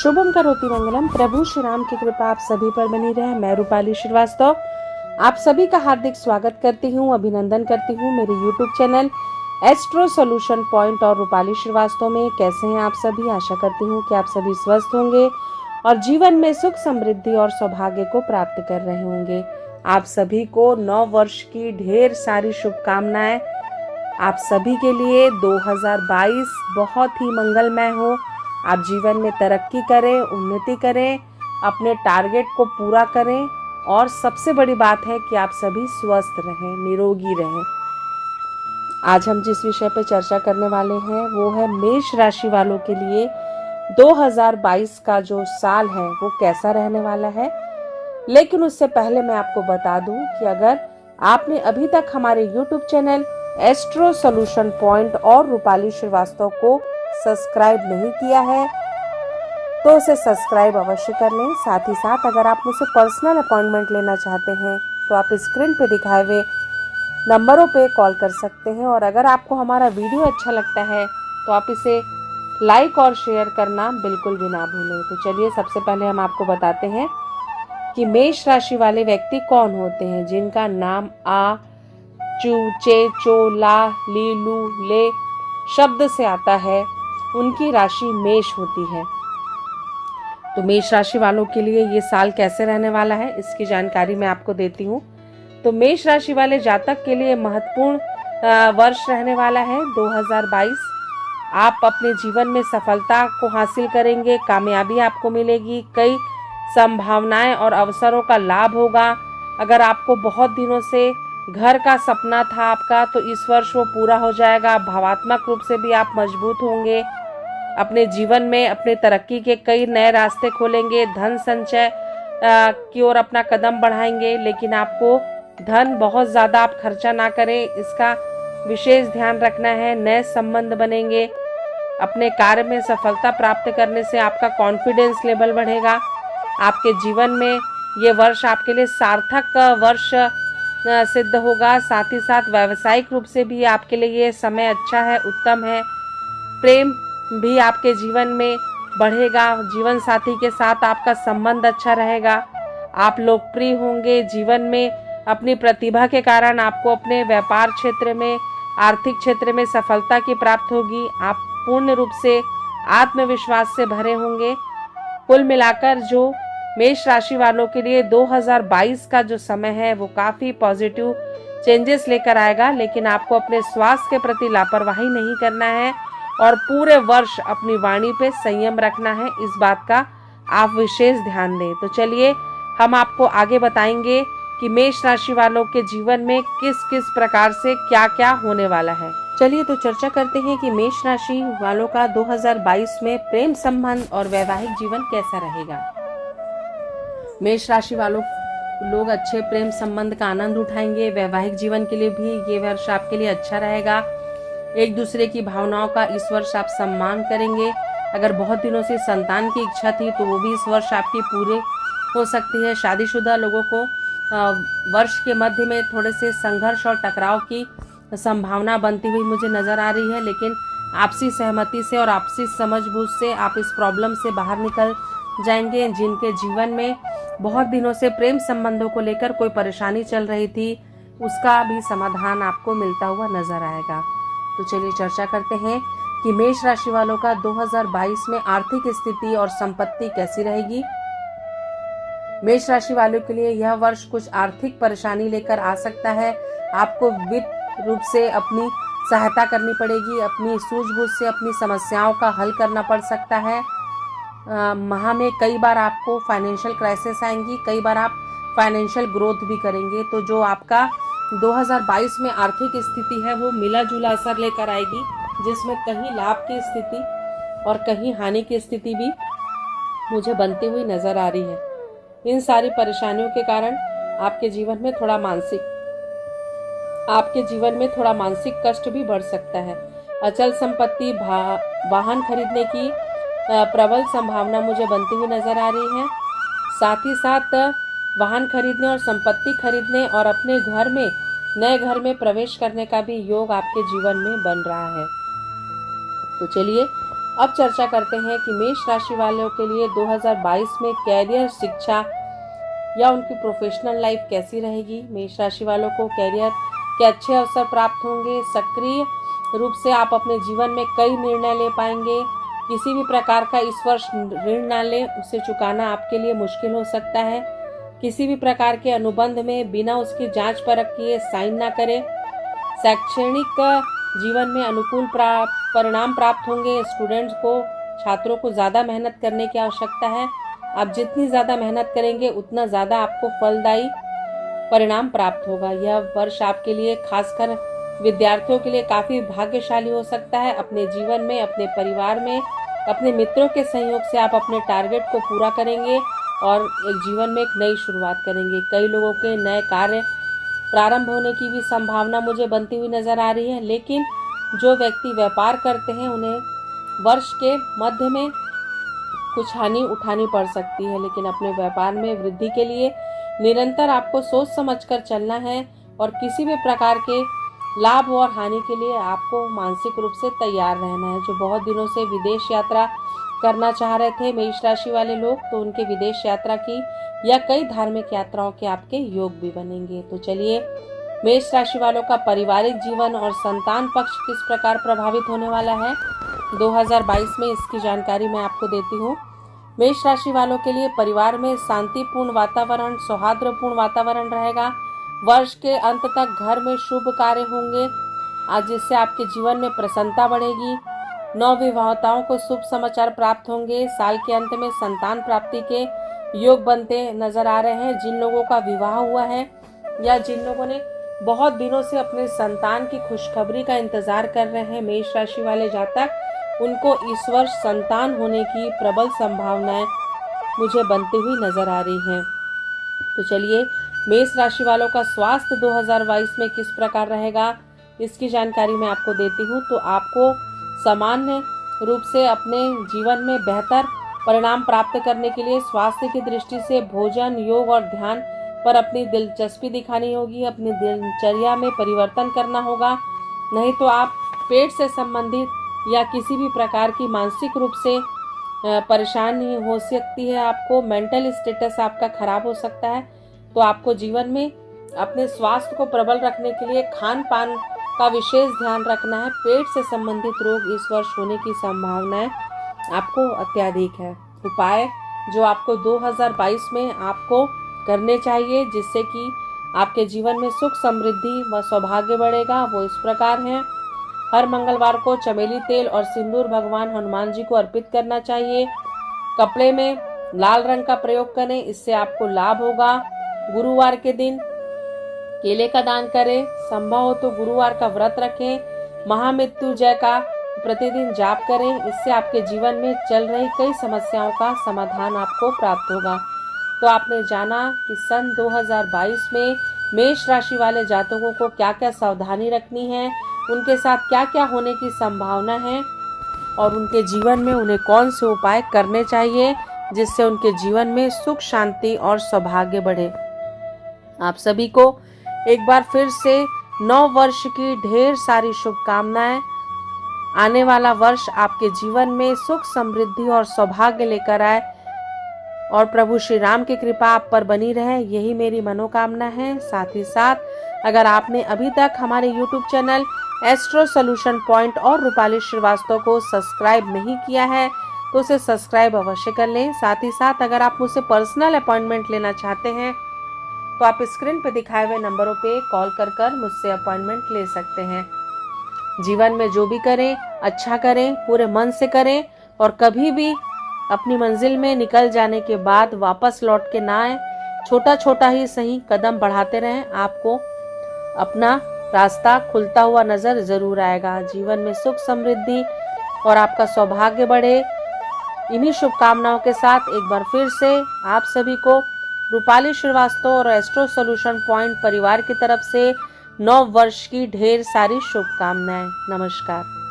शुभम करोति मंगलम। प्रभु श्री राम की कृपा आप सभी पर बनी रहे। मैं रूपाली श्रीवास्तव आप सभी का हार्दिक स्वागत करती हूँ, अभिनंदन करती हूँ मेरे YouTube channel astro solution point और रूपाली श्रीवास्तव में। कैसे हैं आप सभी? आशा करती हूँ कि आप सभी स्वस्थ होंगे और जीवन में सुख समृद्धि और सौभाग्य को प्राप्त कर रहे होंगे। आप सभी को नव वर्ष की ढेर सारी शुभकामनाएं। आप सभी के लिए 2022 बहुत ही मंगलमय हो। आप जीवन में तरक्की करें, उन्नति करें, अपने टारगेट को पूरा करें और सबसे बड़ी बात है कि आप सभी स्वस्थ रहें, निरोगी रहें। आज हम जिस विषय पर चर्चा करने वाले हैं वो है मेष राशि वालों के लिए 2022 का जो साल है वो कैसा रहने वाला है। लेकिन उससे पहले मैं आपको बता दूं कि अगर आपने अभी तक हमारे YouTube channel astro solution point और रूपाली श्रीवास्तव को सब्सक्राइब नहीं किया है तो उसे सब्सक्राइब अवश्य कर लें। साथ ही साथ अगर आप मुझसे पर्सनल अपॉइंटमेंट लेना चाहते हैं तो आप स्क्रीन पे दिखाए हुए नंबरों पे कॉल कर सकते हैं। और अगर आपको हमारा वीडियो अच्छा लगता है तो आप इसे लाइक और शेयर करना बिल्कुल भी ना भूलें। तो चलिए सबसे पहले हम आपको बताते हैं कि मेष राशि वाले व्यक्ति कौन होते हैं जिनका नाम आ, चू, चे, चो, ला, ली, लू, ले शब्द से आता है। उनकी राशि मेष होती है। तो मेष राशि वालों के लिए ये साल कैसे रहने वाला है इसकी जानकारी मैं आपको देती हूँ। तो मेष राशि वाले जातक के लिए महत्वपूर्ण वर्ष रहने वाला है 2022। आप अपने जीवन में सफलता को हासिल करेंगे, कामयाबी आपको मिलेगी, कई संभावनाएं और अवसरों का लाभ होगा। अगर आपको बहुत दिनों से घर का सपना था आपका तो इस वर्ष वो पूरा हो जाएगा। भावात्मक रूप से भी आप मजबूत होंगे। अपने जीवन में अपने तरक्की के कई नए रास्ते खोलेंगे। धन संचय की ओर अपना कदम बढ़ाएंगे, लेकिन आपको धन बहुत ज़्यादा आप खर्चा ना करें, इसका विशेष ध्यान रखना है। नए संबंध बनेंगे। अपने कार्य में सफलता प्राप्त करने से आपका कॉन्फिडेंस लेवल बढ़ेगा। आपके जीवन में ये वर्ष आपके लिए सार्थक वर्ष सिद्ध होगा। साथ ही साथ व्यावसायिक रूप से भी आपके लिए ये समय अच्छा है, उत्तम है। प्रेम भी आपके जीवन में बढ़ेगा। जीवन साथी के साथ आपका संबंध अच्छा रहेगा। आप लोकप्रिय होंगे। जीवन में अपनी प्रतिभा के कारण आपको अपने व्यापार क्षेत्र में, आर्थिक क्षेत्र में सफलता की प्राप्त होगी। आप पूर्ण रूप से आत्मविश्वास से भरे होंगे। कुल मिलाकर जो मेष राशि वालों के लिए 2022 का जो समय है वो काफी पॉजिटिव चेंजेस लेकर आएगा। लेकिन आपको अपने स्वास्थ्य के प्रति लापरवाही नहीं करना है और पूरे वर्ष अपनी वाणी पे संयम रखना है। इस बात का आप विशेष ध्यान दें। तो चलिए हम आपको आगे बताएंगे कि मेष राशि वालों के जीवन में किस किस प्रकार से क्या क्या होने वाला है। चलिए तो चर्चा करते हैं कि मेष राशि वालों का 2022 में प्रेम संबंध और वैवाहिक जीवन कैसा रहेगा। मेष राशि वालों लोग अच्छे प्रेम संबंध का आनंद उठाएंगे। वैवाहिक जीवन के लिए भी ये वर्ष आपके लिए अच्छा रहेगा। एक दूसरे की भावनाओं का इस वर्ष आप सम्मान करेंगे। अगर बहुत दिनों से संतान की इच्छा थी तो वो भी इस वर्ष आपकी पूरे हो सकती है। शादीशुदा लोगों को वर्ष के मध्य में थोड़े से संघर्ष और टकराव की संभावना बनती हुई मुझे नजर आ रही है, लेकिन आपसी सहमति से और आपसी समझबूझ से आप इस प्रॉब्लम से बाहर निकल जाएंगे। जिनके जीवन में बहुत दिनों से प्रेम संबंधों को लेकर कोई परेशानी चल रही थी उसका भी समाधान आपको मिलता हुआ नजर आएगा। तो चलिए चर्चा करते हैं कि मेष राशि वालों का 2022 में आर्थिक स्थिति और संपत्ति कैसी रहेगी। मेष राशि वालों के लिए यह वर्ष कुछ आर्थिक परेशानी लेकर आ सकता है। आपको वित्त रूप से अपनी सहायता करनी पड़ेगी। अपनी सूझबूझ से अपनी समस्याओं का हल करना पड़ सकता है। माह में कई बार आपको फाइनेंशियल क्राइसिस आएंगी, कई बार आप फाइनेंशियल ग्रोथ भी करेंगे। तो जो आपका 2022 में आर्थिक स्थिति है वो मिला जुला असर लेकर आएगी, जिसमें कहीं लाभ की स्थिति और कहीं हानि की स्थिति भी मुझे बनती हुई नजर आ रही है। इन सारी परेशानियों के कारण आपके जीवन में थोड़ा मानसिक कष्ट भी बढ़ सकता है। अचल संपत्ति, वाहन खरीदने की प्रबल संभावना मुझे बनती हुई नजर आ रही है। साथ ही साथ वाहन खरीदने और संपत्ति खरीदने और अपने नए घर में प्रवेश करने का भी योग आपके जीवन में बन रहा है। तो चलिए अब चर्चा करते हैं कि मेष राशि वालों के लिए 2022 में कैरियर, शिक्षा या उनकी प्रोफेशनल लाइफ कैसी रहेगी। मेष राशि वालों को कैरियर के अच्छे अवसर प्राप्त होंगे। सक्रिय रूप से आप अपने जीवन में कई निर्णय ले पाएंगे। किसी भी प्रकार का इस वर्ष ऋण ना लें, उसे चुकाना आपके लिए मुश्किल हो सकता है। किसी भी प्रकार के अनुबंध में बिना उसकी जांच परख किए साइन ना करें। शैक्षणिक जीवन में अनुकूल परिणाम प्राप्त होंगे। स्टूडेंट्स को, छात्रों को ज़्यादा मेहनत करने की आवश्यकता है। आप जितनी ज़्यादा मेहनत करेंगे उतना ज़्यादा आपको फलदायी परिणाम प्राप्त होगा। यह वर्ष आपके लिए, खासकर विद्यार्थियों के लिए, काफ़ी भाग्यशाली हो सकता है। अपने जीवन में, अपने परिवार में, अपने मित्रों के सहयोग से आप अपने टारगेट को पूरा करेंगे और एक जीवन में एक नई शुरुआत करेंगे। कई लोगों के नए कार्य प्रारंभ होने की भी संभावना मुझे बनती हुई नजर आ रही है, लेकिन जो व्यक्ति व्यापार करते हैं उन्हें वर्ष के मध्य में कुछ हानि उठानी पड़ सकती है। लेकिन अपने व्यापार में वृद्धि के लिए निरंतर आपको सोच समझकर चलना है और किसी भी प्रकार के लाभ और हानि के लिए आपको मानसिक रूप से तैयार रहना है। जो बहुत दिनों से विदेश यात्रा करना चाह रहे थे मेष राशि वाले लोग, तो उनके विदेश यात्रा की या कई धार्मिक यात्राओं के आपके योग भी बनेंगे। तो चलिए, मेष राशि वालों का पारिवारिक जीवन और संतान पक्ष किस प्रकार प्रभावित होने वाला है 2022 में, इसकी जानकारी मैं आपको देती हूँ। मेष राशि वालों के लिए परिवार में शांतिपूर्ण वातावरण, सौहार्दपूर्ण वातावरण रहेगा। वर्ष के अंत तक घर में शुभ कार्य होंगे, आज जिससे आपके जीवन में प्रसन्नता बढ़ेगी। नवविवाहिताओं को शुभ समाचार प्राप्त होंगे। साल के अंत में संतान प्राप्ति के योग बनते नजर आ रहे हैं। जिन लोगों का विवाह हुआ है या जिन लोगों ने बहुत दिनों से अपने संतान की खुशखबरी का इंतजार कर रहे हैं मेष राशि वाले जातक, उनको इस वर्ष संतान होने की प्रबल संभावनाएं मुझे बनती हुई नजर आ रही हैं। तो चलिए, मेष राशि वालों का स्वास्थ्य 2022 में किस प्रकार रहेगा, इसकी जानकारी मैं आपको देती हूँ। तो आपको सामान्य रूप से अपने जीवन में बेहतर परिणाम प्राप्त करने के लिए स्वास्थ्य की दृष्टि से भोजन, योग और ध्यान पर अपनी दिलचस्पी दिखानी होगी। अपनी दिनचर्या में परिवर्तन करना होगा, नहीं तो आप पेट से संबंधित या किसी भी प्रकार की मानसिक रूप से परेशानी हो सकती है। आपको मेंटल स्टेटस आपका खराब हो सकता है। तो आपको जीवन में अपने स्वास्थ्य को प्रबल रखने के लिए खान पान का विशेष ध्यान रखना है। पेट से संबंधित रोग इस वर्ष होने की संभावनाएं आपको अत्यधिक है। उपाय जो आपको 2022 में आपको करने चाहिए जिससे कि आपके जीवन में सुख, समृद्धि व सौभाग्य बढ़ेगा, वो इस प्रकार हैं। हर मंगलवार को चमेली तेल और सिंदूर भगवान हनुमान जी को अर्पित करना चाहिए। कपड़े में लाल रंग का प्रयोग करें, इससे आपको लाभ होगा। गुरुवार के दिन केले का दान करें। संभव हो तो गुरुवार का व्रत रखें। महामृत्युंजय का प्रतिदिन जाप करें, इससे आपके जीवन में चल रही कई समस्याओं का समाधान आपको प्राप्त होगा। तो आपने जाना कि सन 2022 में मेष राशि वाले जातकों को क्या क्या सावधानी रखनी है, उनके साथ क्या क्या होने की संभावना है और उनके जीवन में उन्हें कौन से उपाय करने चाहिए जिससे उनके जीवन में सुख, शांति और सौभाग्य बढ़े। आप सभी को एक बार फिर से नव वर्ष की ढेर सारी शुभकामनाएं। आने वाला वर्ष आपके जीवन में सुख, समृद्धि और सौभाग्य लेकर आए और प्रभु श्री राम की कृपा आप पर बनी रहे, यही मेरी मनोकामना है। साथ ही साथ अगर आपने अभी तक हमारे YouTube channel astro solution point और रूपाली श्रीवास्तव को सब्सक्राइब नहीं किया है तो उसे सब्सक्राइब अवश्य कर लें। साथ ही साथ अगर आप मुझसे पर्सनल अपॉइंटमेंट लेना चाहते हैं तो आप स्क्रीन पर दिखाए हुए नंबरों पे कॉल कर मुझसे अपॉइंटमेंट ले सकते हैं। जीवन में जो भी करें अच्छा करें, पूरे मन से करें और कभी भी अपनी मंजिल में निकल जाने के बाद वापस लौट के ना आए। छोटा छोटा ही सही कदम बढ़ाते रहें, आपको अपना रास्ता खुलता हुआ नजर जरूर आएगा। जीवन में सुख, समृद्धि और आपका सौभाग्य बढ़े, इन्हीं शुभकामनाओं के साथ एक बार फिर से आप सभी को रूपाली श्रीवास्तव और एस्ट्रो सॉल्यूशन पॉइंट परिवार की तरफ से नव वर्ष की ढेर सारी शुभकामनाएं। नमस्कार।